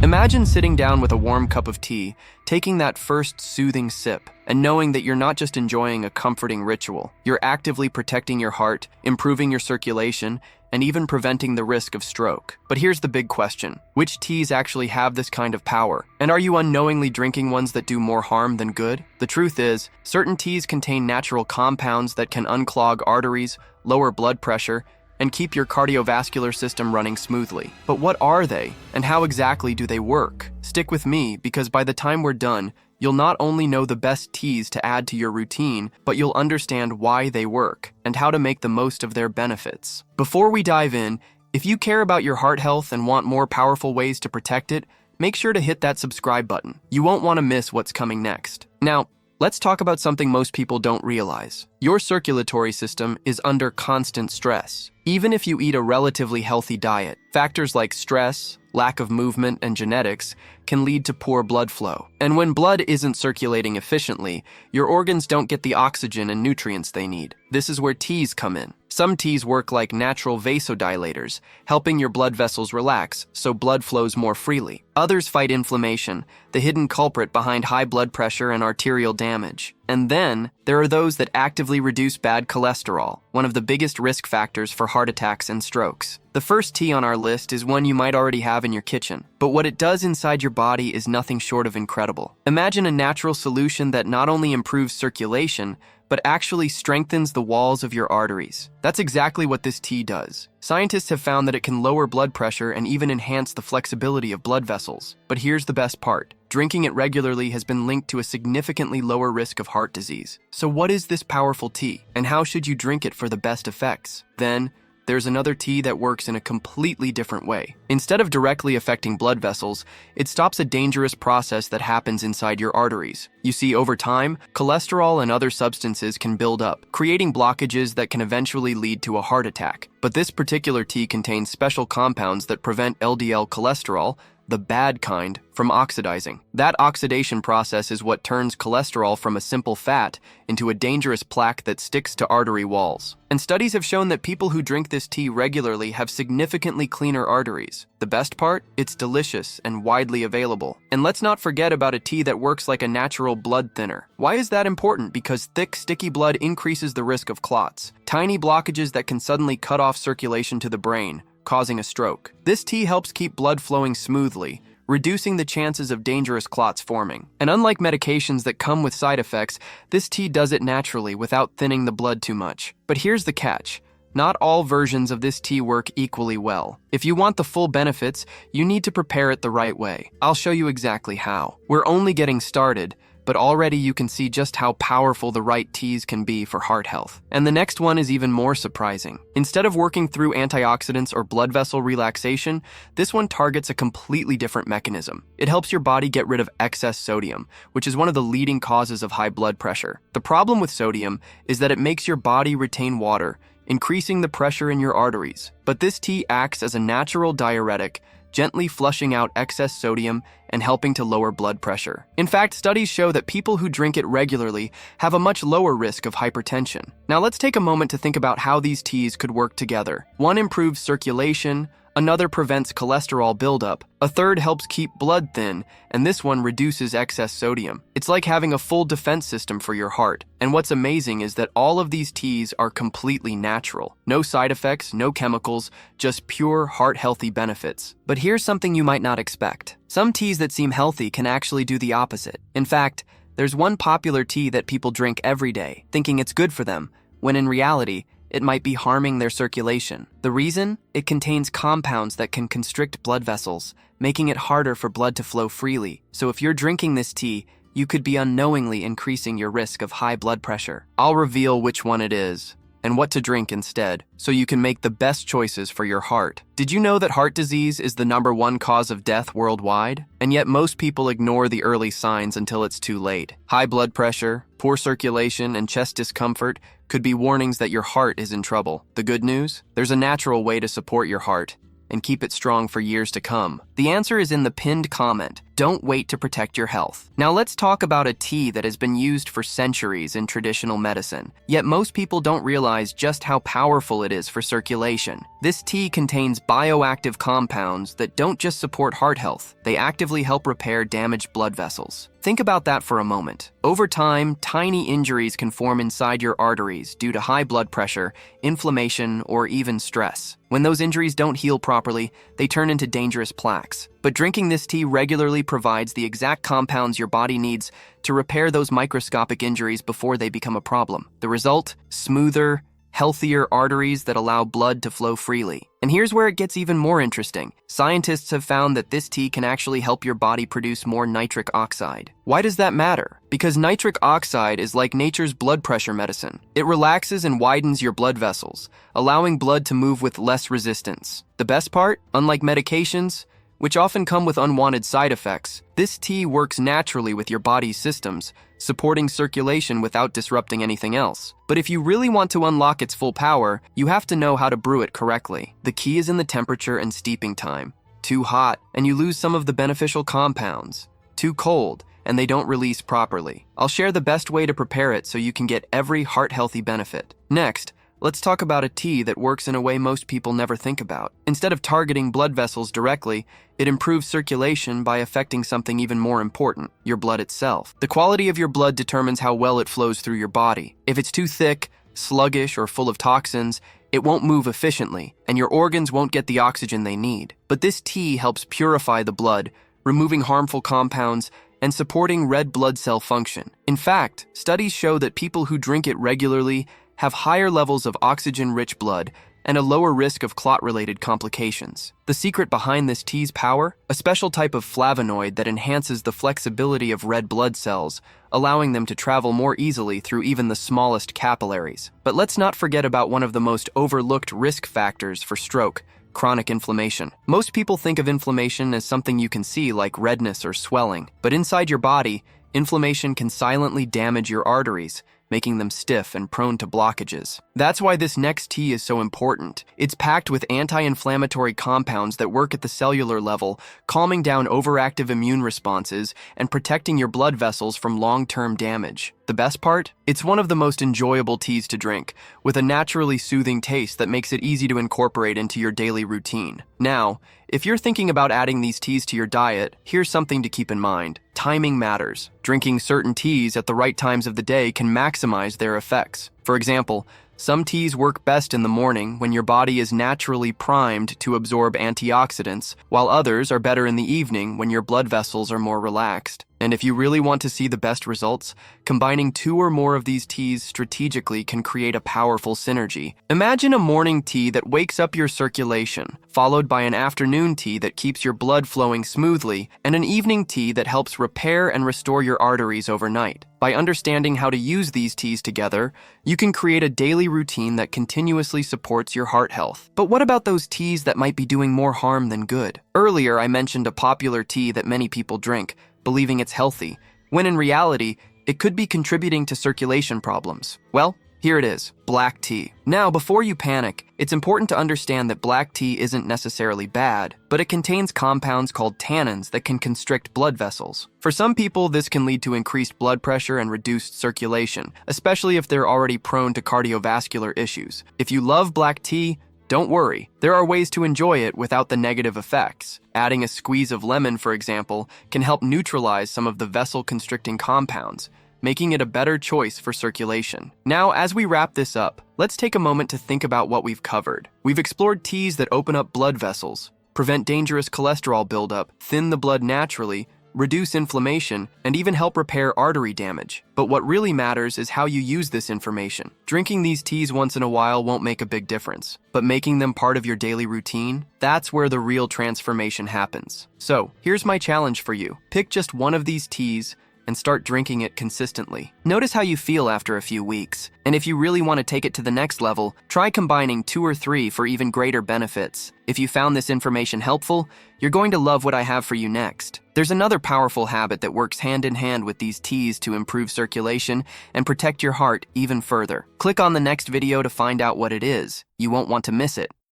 Imagine sitting down with a warm cup of tea, taking that first soothing sip, and knowing that you're not just enjoying a comforting ritual. You're actively protecting your heart, improving your circulation, and even preventing the risk of stroke. But here's the big question. Which teas actually have this kind of power? And are you unknowingly drinking ones that do more harm than good? The truth is, certain teas contain natural compounds that can unclog arteries, lower blood pressure, and keep your cardiovascular system running smoothly. But what are they, and how exactly do they work? Stick with me, because by the time we're done, you'll not only know the best teas to add to your routine, but you'll understand why they work and how to make the most of their benefits. Before we dive in, if you care about your heart health and want more powerful ways to protect it, make sure to hit that subscribe button. You won't want to miss what's coming next. Now, let's talk about something most people don't realize. Your circulatory system is under constant stress. Even if you eat a relatively healthy diet, factors like stress, lack of movement, and genetics can lead to poor blood flow. And when blood isn't circulating efficiently, your organs don't get the oxygen and nutrients they need. This is where teas come in. Some teas work like natural vasodilators, helping your blood vessels relax so blood flows more freely. Others fight inflammation, the hidden culprit behind high blood pressure and arterial damage. And then, there are those that actively reduce bad cholesterol, one of the biggest risk factors for heart attacks and strokes. The first tea on our list is one you might already have in your kitchen, but what it does inside your body is nothing short of incredible. Imagine a natural solution that not only improves circulation, but actually strengthens the walls of your arteries. That's exactly what this tea does. Scientists have found that it can lower blood pressure and even enhance the flexibility of blood vessels. But here's the best part. Drinking it regularly has been linked to a significantly lower risk of heart disease. So what is this powerful tea, and how should you drink it for the best effects? Then, there's another tea that works in a completely different way. Instead of directly affecting blood vessels, it stops a dangerous process that happens inside your arteries. You see, over time, cholesterol and other substances can build up, creating blockages that can eventually lead to a heart attack. But this particular tea contains special compounds that prevent LDL cholesterol, the bad kind, from oxidizing. That oxidation process is what turns cholesterol from a simple fat into a dangerous plaque that sticks to artery walls. And studies have shown that people who drink this tea regularly have significantly cleaner arteries. The best part? It's delicious and widely available. And let's not forget about a tea that works like a natural blood thinner. Why is that important? Because thick, sticky blood increases the risk of clots, tiny blockages that can suddenly cut off circulation to the brain, causing a stroke. This tea helps keep blood flowing smoothly, reducing the chances of dangerous clots forming. And unlike medications that come with side effects, this tea does it naturally without thinning the blood too much. But here's the catch. Not all versions of this tea work equally well. If you want the full benefits, you need to prepare it the right way. I'll show you exactly how. We're only getting started, but already you can see just how powerful the right teas can be for heart health. And the next one is even more surprising. Instead of working through antioxidants or blood vessel relaxation, this one targets a completely different mechanism. It helps your body get rid of excess sodium, which is one of the leading causes of high blood pressure. The problem with sodium is that it makes your body retain water, increasing the pressure in your arteries. But this tea acts as a natural diuretic, gently flushing out excess sodium and helping to lower blood pressure. In fact, studies show that people who drink it regularly have a much lower risk of hypertension. Now let's take a moment to think about how these teas could work together. One improves circulation, another prevents cholesterol buildup, a third helps keep blood thin, and this one reduces excess sodium. It's like having a full defense system for your heart. And what's amazing is that all of these teas are completely natural. No side effects, no chemicals, just pure heart-healthy benefits. But here's something you might not expect. Some teas that seem healthy can actually do the opposite. In fact, there's one popular tea that people drink every day, thinking it's good for them, when in reality, it might be harming their circulation. The reason? It contains compounds that can constrict blood vessels, making it harder for blood to flow freely. So if you're drinking this tea, you could be unknowingly increasing your risk of high blood pressure. I'll reveal which one it is and what to drink instead, so you can make the best choices for your heart. Did you know that heart disease is the #1 cause of death worldwide? And yet most people ignore the early signs until it's too late. High blood pressure, poor circulation, and chest discomfort could be warnings that your heart is in trouble. The good news? There's a natural way to support your heart. and keep it strong for years to come? The answer is in the pinned comment. Don't wait to protect your health. Now let's talk about a tea that has been used for centuries in traditional medicine. Yet most people don't realize just how powerful it is for circulation. This tea contains bioactive compounds that don't just support heart health, they actively help repair damaged blood vessels. Think about that for a moment. Over time, tiny injuries can form inside your arteries due to high blood pressure, inflammation, or even stress. When those injuries don't heal properly, they turn into dangerous plaques. But drinking this tea regularly provides the exact compounds your body needs to repair those microscopic injuries before they become a problem. The result? Smoother, healthier arteries that allow blood to flow freely. And here's where it gets even more interesting. Scientists have found that this tea can actually help your body produce more nitric oxide. Why does that matter? Because nitric oxide is like nature's blood pressure medicine. It relaxes and widens your blood vessels, allowing blood to move with less resistance. The best part? Unlike medications, which often come with unwanted side effects, this tea works naturally with your body's systems, supporting circulation without disrupting anything else. But if you really want to unlock its full power, you have to know how to brew it correctly. The key is in the temperature and steeping time. Too hot, and you lose some of the beneficial compounds. Too cold, and they don't release properly. I'll share the best way to prepare it so you can get every heart-healthy benefit. Next, let's talk about a tea that works in a way most people never think about. Instead of targeting blood vessels directly, it improves circulation by affecting something even more important, your blood itself. The quality of your blood determines how well it flows through your body. If it's too thick, sluggish, or full of toxins, it won't move efficiently, and your organs won't get the oxygen they need. But this tea helps purify the blood, removing harmful compounds, and supporting red blood cell function. In fact, studies show that people who drink it regularly have higher levels of oxygen-rich blood and a lower risk of clot-related complications. The secret behind this tea's power? A special type of flavonoid that enhances the flexibility of red blood cells, allowing them to travel more easily through even the smallest capillaries. But let's not forget about one of the most overlooked risk factors for stroke: chronic inflammation. Most people think of inflammation as something you can see, like redness or swelling. But inside your body, inflammation can silently damage your arteries, making them stiff and prone to blockages. That's why this next tea is so important. It's packed with anti-inflammatory compounds that work at the cellular level, calming down overactive immune responses and protecting your blood vessels from long-term damage. The best part? It's one of the most enjoyable teas to drink, with a naturally soothing taste that makes it easy to incorporate into your daily routine. Now, if you're thinking about adding these teas to your diet, here's something to keep in mind. Timing matters. Drinking certain teas at the right times of the day can maximize their effects. For example, some teas work best in the morning when your body is naturally primed to absorb antioxidants, while others are better in the evening when your blood vessels are more relaxed. And if you really want to see the best results, combining 2 or more of these teas strategically can create a powerful synergy. Imagine a morning tea that wakes up your circulation, followed by an afternoon tea that keeps your blood flowing smoothly, and an evening tea that helps repair and restore your arteries overnight. By understanding how to use these teas together, you can create a daily routine that continuously supports your heart health. But what about those teas that might be doing more harm than good? Earlier, I mentioned a popular tea that many people drink, believing it's healthy, when in reality, it could be contributing to circulation problems. Well, here it is, black tea. Now, before you panic, it's important to understand that black tea isn't necessarily bad, but it contains compounds called tannins that can constrict blood vessels. For some people, this can lead to increased blood pressure and reduced circulation, especially if they're already prone to cardiovascular issues. If you love black tea, don't worry, there are ways to enjoy it without the negative effects. Adding a squeeze of lemon, for example, can help neutralize some of the vessel-constricting compounds, making it a better choice for circulation. Now, as we wrap this up, let's take a moment to think about what we've covered. We've explored teas that open up blood vessels, prevent dangerous cholesterol buildup, thin the blood naturally, reduce inflammation, and even help repair artery damage. But what really matters is how you use this information. Drinking these teas once in a while won't make a big difference, but making them part of your daily routine, that's where the real transformation happens. So, here's my challenge for you. Pick just one of these teas and start drinking it consistently. Notice how you feel after a few weeks. And if you really want to take it to the next level, try combining 2 or 3 for even greater benefits. If you found this information helpful, you're going to love what I have for you next. There's another powerful habit that works hand in hand with these teas to improve circulation and protect your heart even further. Click on the next video to find out what it is. You won't want to miss it.